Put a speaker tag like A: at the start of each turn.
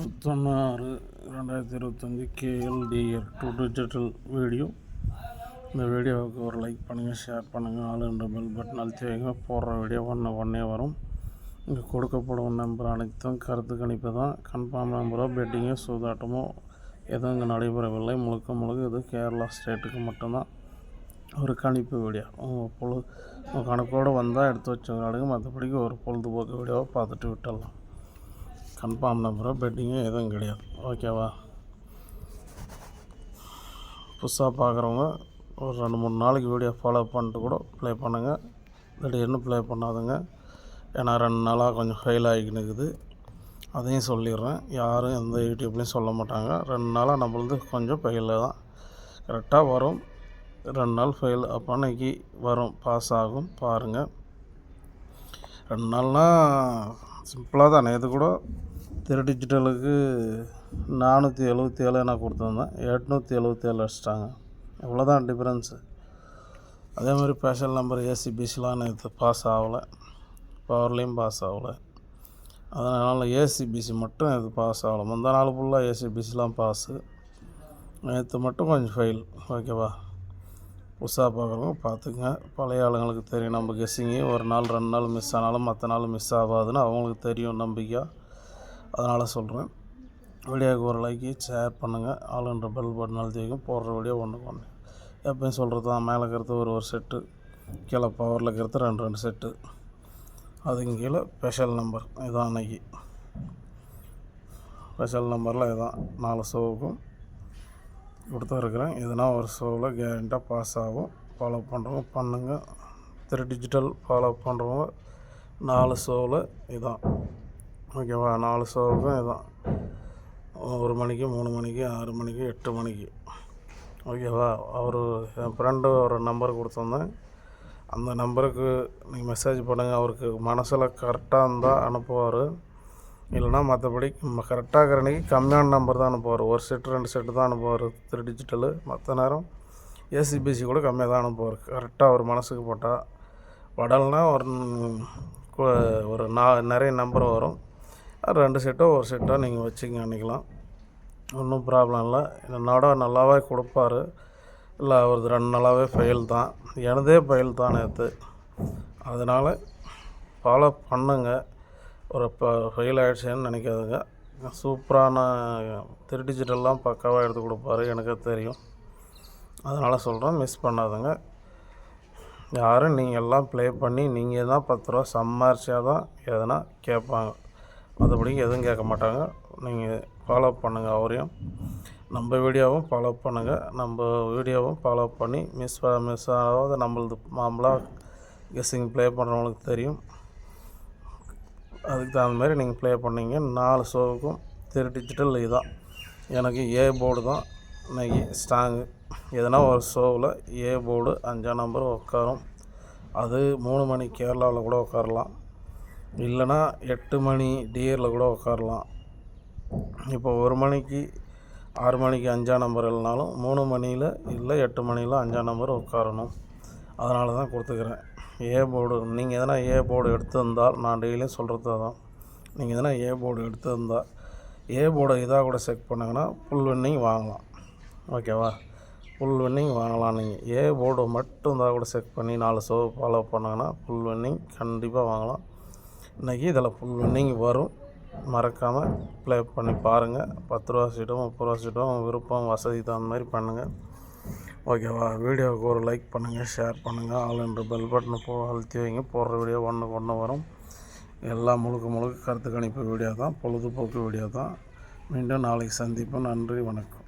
A: 21/6/2025 KLDR 2 digital video. இந்த வீடியோவுக்கு ஒரு லைக் பண்ணுங்கள், ஷேர் பண்ணுங்கள், ஆல் என்ற பெல் பட்டன் அழுத்தி வைங்க. போடுற வீடியோ ஒன்றே வரும். இங்கே கொடுக்கப்படும் நம்பர் அனைத்தும் கருத்து கணிப்பு தான். கன்ஃபார்ம் நம்பரோ பெட்டிங்கோ சூதாட்டமோ எதுவும் இங்கே நடைபெறவில்லை. முழுக்க இது கேரளா ஸ்டேட்டுக்கு மட்டும்தான் ஒரு கணிப்பு வீடியோ. உங்கள் கணக்கோடு வந்தால் எடுத்து வச்சுக்கிறாடுங்க. மற்றபடிக்கு ஒரு பொழுதுபோக்கு வீடியோவை பார்த்துட்டு விட்டுடலாம். கன்ஃபார்ம் நம்பரோ பெட்டிங்கோ எதுவும் கிடையாது. ஓகேவா? புதுசாக பார்க்குறவங்க ஒரு 2-3 நாளைக்கு வீடியோ ஃபாலோ பண்ணிட்டு கூட ப்ளே பண்ணுங்கள். திடீர்னு ப்ளே பண்ணாதுங்க. ஏன்னா 2 நாளாக கொஞ்சம் ஃபெயில் ஆகிக்கினுக்குது. அதையும் சொல்லிடுறேன். யாரும் எந்த யூடியூப்லேயும் சொல்ல மாட்டாங்க. 2 நாளாக நம்மளது கொஞ்சம் ஃபெயில் தான். கரெக்டாக வரும். 2 நாள் ஃபெயில், அப்போ அன்னைக்கு வரும், பாஸ் ஆகும். பாருங்கள். 2 நாள்னால் சிம்பிளாக தான். இது கூட 3 டிஜிட்டலுக்கு 477 நான் கொடுத்துருந்தேன். 877 அடிச்சிட்டாங்க. இவ்வளோதான் டிஃப்ரென்ஸு. அதே மாதிரி ஸ்பெஷல் நம்பர் ஏசிபிசிலாம் நேற்று பாஸ் ஆகலை. பவர்லேயும் பாஸ் ஆகலை. அதனால் ஏசிபிசி மட்டும் இது பாஸ் ஆகலை. முந்தா நாள் ஃபுல்லாக ஏசிபிசிலாம் பாஸு. நேற்று மட்டும் கொஞ்சம் ஃபெயில். ஓகேவா? புதுசாக பார்க்குறவங்க பார்த்துங்க. பழைய ஆளுங்களுக்கு தெரியும். நம்ம கெஸ்ஸிங்கு ஒரு நாள் 2 நாள் மிஸ் ஆனாலும் மற்ற நாள் மிஸ் ஆகாதுன்னு அவங்களுக்கு தெரியும் நம்பிக்கையாக. அதனால் சொல்கிறேன். வீடியோவுக்கு ஒரு லைக்கு, ஷேர் பண்ணுங்கள். ஆளுன்ற பெல் பட்டன் அழுத்தி வைங்க. போடுற வீடியோ ஒன்று எப்பயும் சொல்கிறது தான். மேலே இருக்கிறது ஒரு செட்டு, கீழே பவரில் இருக்கிறது 2 செட்டு. அதுக்கு கீழே ஸ்பெஷல் நம்பர் இதான். அன்னைக்கு ஸ்பெஷல் நம்பரில் இதான் 4 ஷோவுக்கும் கொடுத்துருக்குறேன். எதுனா ஒரு ஷோவில் கேரண்டாக பாஸ் ஆகும். ஃபாலோ பண்ணுறவங்க பண்ணுங்கள். 3 டிஜிட்டல் ஃபாலோ பண்ணுறவங்க 4 ஷோவில் இதான். ஓகேவா? 4 ஷோவுக்கும் இதான். 1 மணிக்கு, 3 மணிக்கு, 6 மணிக்கு, 8 மணிக்கு. ஓகேவா? என் ஃப்ரெண்டு ஒரு நம்பர் கொடுத்துருந்தேன். அந்த நம்பருக்கு நீங்கள் மெசேஜ் பண்ணுங்கள். அவருக்கு மனசில் கரெக்டாக இருந்தால் அனுப்புவார். இல்லைனா மற்றபடி கரெக்டாக இருக்கிற அன்றைக்கி கம்மியான நம்பர் தான் அனுப்புவார். 1 செட்டு 2 செட்டு தான் அனுப்புவார் 3 டிஜிட்டலு. மற்ற நேரம் ஏசிபிசி கூட கம்மியாக தான் அனுப்புவார். கரெக்டாக அவர் மனசுக்கு போட்டால். வடல்னா ஒரு நிறைய நம்பர் வரும். 2 செட்டோ 1 செட்டோ நீங்கள் வச்சுங்க அன்றைக்கலாம். ஒன்றும் ப்ராப்ளம் இல்லை. என்னோட நல்லாவே கொடுப்பார். இல்லை, அவரது 2 நாளாகவே ஃபெயில் தான். எனதே ஃபெயில் தான் நேற்று. அதனால் ஃபாலோ பண்ணுங்கள். ஒரு ஃபெயில் ஆகிடுச்சேன்னு நினைக்காதுங்க. சூப்பரான 3 டிஜிட்டல்லாம் பக்காவாக எடுத்து கொடுப்பாரு. எனக்கு தெரியும். அதனால் சொல்கிறேன், மிஸ் பண்ணாதுங்க. யாரும் நீங்கள் எல்லாம் ப்ளே பண்ணி நீங்கள் தான் 10 ரூபா சம்பாரிச்சா தான் எதனா கேட்பாங்க. மற்றபடி எதுவும் கேட்க மாட்டாங்க. நீங்கள் ஃபாலோ பண்ணுங்கள். அவரையும் நம்ம வீடியோவும் ஃபாலோ பண்ணுங்கள். நம்ம வீடியோவும் ஃபாலோ பண்ணி மிஸ் ஆகாத நம்மளது மாமூலாக கெஸ்ஸிங் ப்ளே பண்ணுறவங்களுக்கு தெரியும். அதுக்கு தகுந்த மாதிரி நீங்கள் ப்ளே பண்ணிங்க. 4 ஷோவுக்கும் 3 டிஜிட்டல் இதுதான். எனக்கு ஏ போர்டு தான் இன்றைக்கி ஸ்ட்ராங்கு. எதனா ஒரு ஷோவில் ஏ போர்டு 5ஆம் நம்பர் உட்காரும். அது 3 மணி கேரளாவில் கூட உட்காரலாம். இல்லைனா 8 மணி டிஆரில் கூட உட்காரலாம். இப்போ 1 மணிக்கு 6 மணிக்கு 5ஆம் நம்பர் இல்லைனாலும் 3 மணியில் இல்லை 8 மணியில் 5ஆம் நம்பர் உட்காரணும். அதனால தான் கொடுத்துக்கிறேன். ஏ போர்டு நீங்கள் எதனா ஏ போர்டு எடுத்திருந்தால், நான் டெய்லியும் சொல்கிறது தான், நீங்கள் எதனா ஏ போர்டு எடுத்திருந்தால் ஏ போர்டை இதாக கூட செக் பண்ணுங்கன்னா ஃபுல் வின்னிங் வாங்கலாம். ஓகேவா? ஃபுல் வின்னிங் வாங்கலாம். நீங்கள் ஏ போர்டு மட்டும் இருந்தால் கூட செக் பண்ணி 4 ஷோ ஃபாலோ பண்ணாங்கன்னா ஃபுல் வின்னிங் கண்டிப்பாக வாங்கலாம். இன்றைக்கி இதில் ஃபுல் வின்னிங் வரும். மறக்காமல் ப்ளே பண்ணி பாருங்கள். 10 ரூபா சீட்டும் 30 ரூபா சீட்டும் விருப்பம் வசதி தகுந்த மாதிரி பண்ணுங்கள். ஓகேவா? வீடியோவுக்கு ஒரு லைக் பண்ணுங்கள், ஷேர் பண்ணுங்கள், ஆல் என்ற பெல் பட்டனை அழுத்தி வைங்க. போடுற வீடியோ ஒன்று வரும். எல்லாம் முழுக்க கருத்து கணிப்பு வீடியோ தான், பொழுதுபோக்கு வீடியோ தான். மீண்டும் நாளைக்கு சந்திப்போம். நன்றி, வணக்கம்.